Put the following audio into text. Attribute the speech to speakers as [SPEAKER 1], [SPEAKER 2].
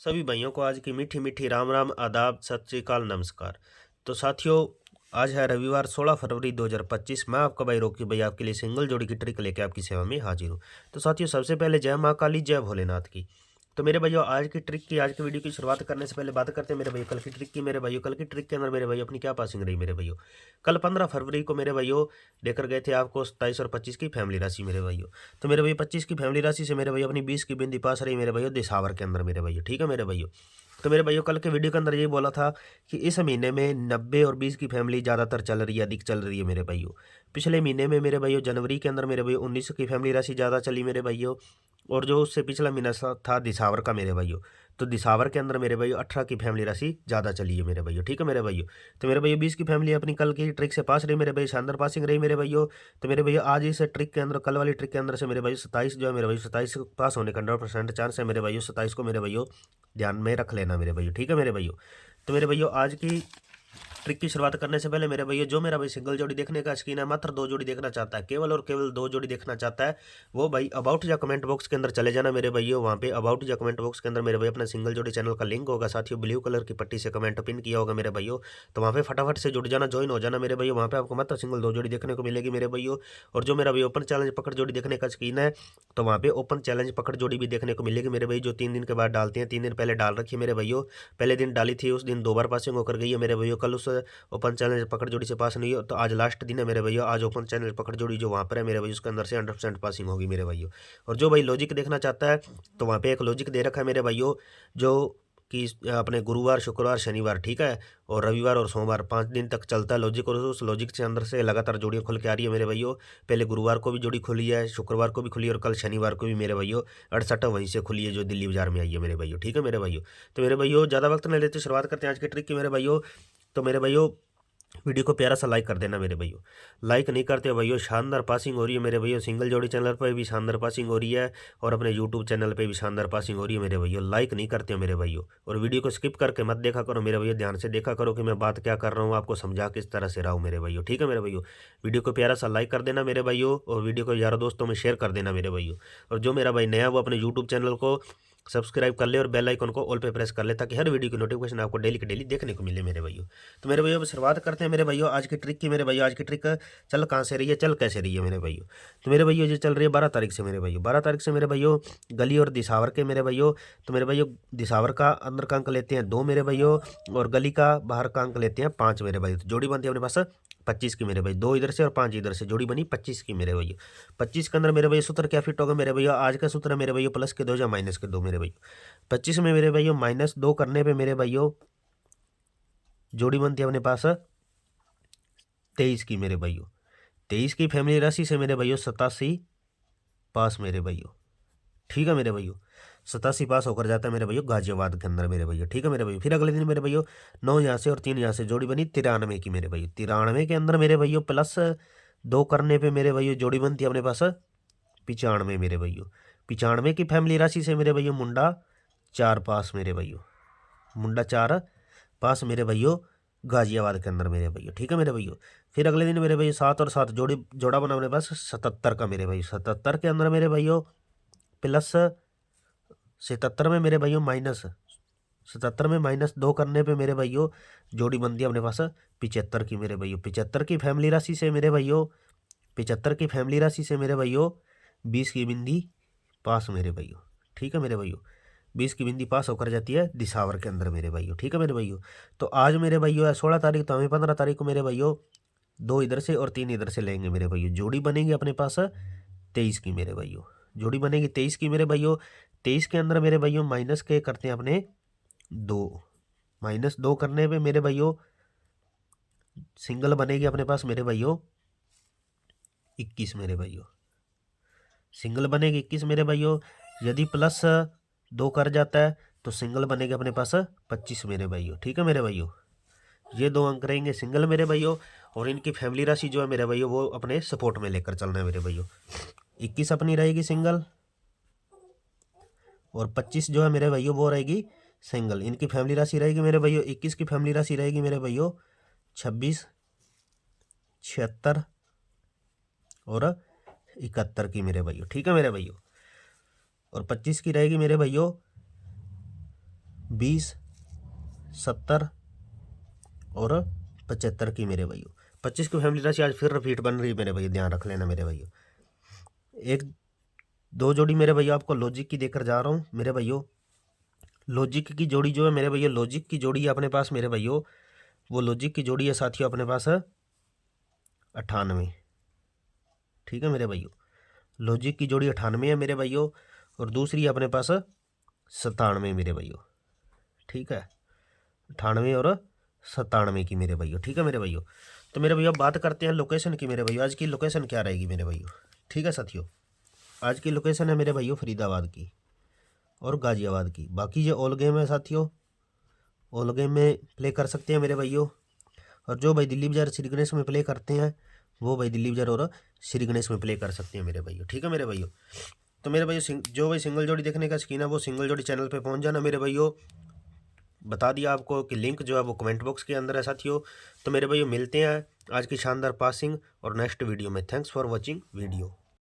[SPEAKER 1] सभी भाइयों को आज की मीठी मीठी राम राम, आदाब, सत श्री अकाल, नमस्कार। तो साथियों, आज है रविवार 16 फरवरी 2025। मैं आपका भाई रोकी भाई आपके लिए सिंगल जोड़ी की ट्रिक लेके आपकी सेवा में हाजिर हूँ। तो साथियों, सबसे पहले जय माँ काली, जय भोलेनाथ की। तो मेरे भाइयों, आज की ट्रिक की, आज की वीडियो की शुरुआत करने से पहले बात करते हैं मेरे भाइयों कल की ट्रिक की। मेरे भाइयों, कल की ट्रिक के अंदर मेरे भाइयों अपनी क्या पासिंग रही मेरे भाइयों। कल 15 फरवरी को मेरे भाइयों लेकर गए थे आपको 27 और 25 की फैमिली राशि मेरे भाइयों। तो मेरे भैया 25 की फैमिली राशि से मेरे भैया अपनी 20 की बिंदी पास रही मेरे भैया दिसावर के अंदर मेरे भैया। ठीक है मेरे भैया। तो मेरे भैया, कल के वीडियो के अंदर ये बोला था कि इस महीने में 90 और 20 की फैमिली ज़्यादातर चल रही है, अधिक चल रही है मेरे भैया। पिछले महीने में मेरे भैया जनवरी के अंदर मेरे भैया 19 की फैमिली राशि ज़्यादा चली मेरे भैया। और जो उससे पिछला महीना था दिसावर का मेरे भैया, तो दिसावर के अंदर मेरे भैया 18 की फैमिली राशि ज़्यादा चली है मेरे भैया। ठीक है मेरे भैया। तो मेरे भैया 20 की फैमिली अपनी कल की ट्रिक से पास रही मेरे भैया, शानदार पासिंग रही मेरे भैया। तो मेरे भैया आज इस ट्रिक के अंदर, कल वाली ट्रिक के अंदर से मेरे भैया 27 जो है मेरे भैया 27 पास होने का 100% चांस है मेरे भैया। 27 को मेरे भैया ध्यान में रख लेना मेरे भैया। ठीक है मेरे भैया। तो मेरे भैया, आज की ट्रिक की शुरुआत करने से पहले मेरे भैया, जो मेरा भाई सिंगल जोड़ी देखने का शौकीन है, मात्र 2 जोड़ी देखना चाहता है, केवल और केवल 2 जोड़ी देखना चाहता है, वो भाई अबाउट या कमेंट बॉक्स के अंदर चले जाना मेरे भैया। वहाँ पे अबाउट या कमेंट बॉक्स के अंदर मेरे भाई अपना सिंगल जोड़ी चैनल का लिंक होगा साथियों, ब्लू कलर की पट्टी से कमेंट पिन किया होगा मेरे भैया। तो वहाँ पे फटाफट से जुड़ जाना, ज्वाइन हो जाना मेरे भैया। वहाँ पे आपको मात्र सिंगल 2 जोड़ी देखने को मिलेगी मेरे भैया। और जो मेरा भाई ओपन चैलेंज पकड़ जोड़ी देखने का शौकीन है, तो वहाँ पे ओपन चैलेंज पकड़ जोड़ी भी देखने को मिलेगी मेरे भाई, जो 3 दिन के बाद डालते हैं। 3 दिन पहले डाल रखी है मेरे भैया। पहले दिन डाली थी, उस दिन 2 बार पासिंग होकर गई है मेरे भैया। कल उस ओपन चैलेंज पकड़ जोड़ी से पास नहीं हो, तो आज लास्ट दिन है मेरे भैया। आज ओपन चैलेंज पकड़ जोड़ी जो वहाँ पर है मेरे भैया, उसके अंदर से 100% पासिंग होगी मेरे भैया। और जो भाई लॉजिक देखना चाहता है, तो वहाँ पे एक लॉजिक दे रखा है मेरे भाइयों, जो कि अपने गुरुवार, शुक्रवार, शनिवार, ठीक है, और रविवार और सोमवार 5 दिन तक चलता है लॉजिक। और उस लॉजिक से अंदर से लगातार जोड़ियाँ खुल के आ रही है मेरे भैया। पहले गुरुवार को भी जोड़ी खुली है, शुक्रवार को भी खुली है, और कल शनिवार को भी मेरे भैया 68 वहीं से खुली है, जो दिल्ली बाजार में आई है मेरे भैया। ठीक है मेरे भैया। तो मेरे भैया, ज़्यादा वक्त नहीं लेते, शुरुआत करते हैं आज की ट्रिक की मेरे भैया। तो मेरे भैया, वीडियो को प्यारा सा लाइक कर देना मेरे भैया। लाइक नहीं करते भैया, शानदार पासिंग हो रही है मेरे भैया। सिंगल जोड़ी चैनल पर भी शानदार पासिंग हो रही है, और अपने यूट्यूब चैनल पे भी शानदार पासिंग हो रही है मेरे भैया। लाइक नहीं करते हो मेरे भैया, और वीडियो को स्किप करके मत देखा करो मेरे भैया। ध्यान से देखा करो कि मैं बात क्या कर रहा हूँ, आपको समझा किस तरह से रहा हूँ मेरे भैया। ठीक है मेरे भैया। वीडियो को प्यारा सा लाइक कर देना मेरे भैया, और वीडियो को यारों दोस्तों में शेयर कर देना मेरे भैया। और जो मेरा भाई नया, वो अपने यूट्यूब चैनल को सब्सक्राइब कर ले, और बेल आइकन को ऑल पे प्रेस कर ले, ताकि हर वीडियो की नोटिफिकेशन आपको डेली की डेली देखने को मिले मेरे भैया। तो मेरे भैया, शुरुआत करते हैं मेरे भैया आज की ट्रिक की मेरे भैया। आज की ट्रिक चल कहाँ से रही है, चल कैसे रही है मेरे भैया। तो मेरे भैया, ये चल रही है 12 तारीख से मेरे भैया। 12 तारीख से मेरे भैया गली और दिसावर के मेरे भैया। तो मेरे भैया, दिसावर का अंदर का अंक लेते हैं 2 मेरे भैया, और गली का बाहर का अंक लेते हैं 5 मेरे भैया। तो जोड़ी बनती है अपने पास 25 की मेरे भाई। 2 इधर से और 5 इधर से, जोड़ी बनी 25 की मेरे भैया। 25 के अंदर मेरे भैया सूत्र क्या फिट होगा मेरे भैया। आज का सूत्र है मेरे भैया प्लस के 2 या माइनस के 2 मेरे भैया। 25 में मेरे भैया -2 करने पे मेरे भैया जोड़ी बनती है अपने पास 23 की मेरे भैया। 23 की फैमिली राशि से मेरे भैया 87 पास मेरे भैया। ठीक है मेरे भैया। 87 पास होकर जाता है मेरे भैया गाजियाबाद के अंदर मेरे भैया। ठीक है मेरे भैया। फिर अगले दिन मेरे भैया 9 यहाँ से और 3 यहाँ से, जोड़ी बनी 93 की मेरे भैया। 93 के अंदर मेरे भैया +2 करने पे मेरे भैया जोड़ी बनती है अपने पास 95 मेरे भैया। 95 की फैमिली राशि से मेरे भैया मुंडा 4 पास मेरे भैया। मुंडा 4 पास मेरे भैया गाजियाबाद के अंदर मेरे भैया। ठीक है मेरे भैया। फिर अगले दिन मेरे भैया 7 और 7 जोड़ा बना अपने पास 77 का मेरे भैया। 77 के अंदर मेरे भैया प्लस 77 में मेरे भैया माइनस 77 में -2 करने पे मेरे भैया जोड़ी बनती है अपने पास 75 की मेरे भैया। 75 की फैमिली राशि से मेरे भैया 75 की फैमिली राशि से मेरे भैया 20 की बिंदी पास मेरे भैया। ठीक है मेरे भैया। 20 की बिंदी पास होकर जाती है दिसावर के अंदर मेरे भैया। ठीक है मेरे भैया। तो आज मेरे भैया है 16 तारीख, तो हमें 15 तारीख को मेरे भैया 2 इधर से और 3 इधर से लेंगे मेरे भैया। जोड़ी बनेगी अपने पास 23 की मेरे भैया। जोड़ी बनेगी 23 की मेरे भैया। 23 के अंदर मेरे भैया माइनस के करते हैं अपने 2। -2 करने पे मेरे भैया सिंगल बनेगी अपने पास मेरे भैया 21 मेरे भैया। सिंगल बनेगी 21 मेरे भाइयों। यदि +2 कर जाता है तो सिंगल बनेगी अपने पास 25 मेरे भाइयों। ठीक है मेरे भाइयों। ये 2 अंक रहेंगे सिंगल मेरे भाइयों, और इनकी फैमिली राशि जो है मेरे भाइयों वो अपने सपोर्ट में लेकर चलना है मेरे भाइयों। 21 अपनी रहेगी सिंगल, और 25 जो है मेरे भाइयों वो रहेगी सिंगल। इनकी फैमिली राशि रहेगी मेरे भाइयों, 21 की फैमिली राशि रहेगी मेरे भाइयों 26, 76 और 71 की मेरे भाइयों। ठीक है मेरे भाइयों। और 25 की रहेगी मेरे भाइयों 20, 70 और 75 की मेरे भाइयों। 25 की फैमिली राशि आज फिर रिपीट बन रही है मेरे भैया, ध्यान रख लेना मेरे भाइयों। एक दो जोड़ी मेरे भैया आपको लॉजिक की देकर जा रहा हूँ मेरे भाइयों। लॉजिक की जोड़ी जो है मेरे भैया, लॉजिक की जोड़ी है अपने पास मेरे भाइयों, वो लॉजिक की जोड़ी है साथियों अपने पास है 98। ठीक है मेरे भाइयों, लॉजिक की जोड़ी 98 है मेरे भाइयों, और दूसरी है अपने पास 97 मेरे भाइयों। ठीक है, 98 और 97 की मेरे भाइयों। ठीक है मेरे भाइयों, तो मेरे भैया बात करते हैं लोकेशन की मेरे भाइयों। आज की लोकेशन क्या रहेगी मेरे भाइयों? ठीक है साथियों, आज की लोकेशन है मेरे भाइयों फरीदाबाद की और गाजियाबाद की। बाकी ये ऑल गेम है साथियों, ऑल गेम में प्ले कर सकते हैं मेरे भाइयों। और जो भाई दिल्ली बाजार श्री गणेश में प्ले करते हैं वो भाई दिल्ली बाजार और श्री गणेश में प्ले कर सकते हैं मेरे भाइयों। ठीक है मेरे भाइयों, तो मेरे भाइयों जो भाई सिंगल जोड़ी देखने का शौकीन है वो सिंगल जोड़ी चैनल पे पहुंच जाना मेरे भाइयों। बता दिया आपको कि लिंक जो है वो कमेंट बॉक्स के अंदर है साथियों। तो मेरे भाइयों मिलते हैं आज की शानदार पासिंग और नेक्स्ट वीडियो में। Thanks for watching video.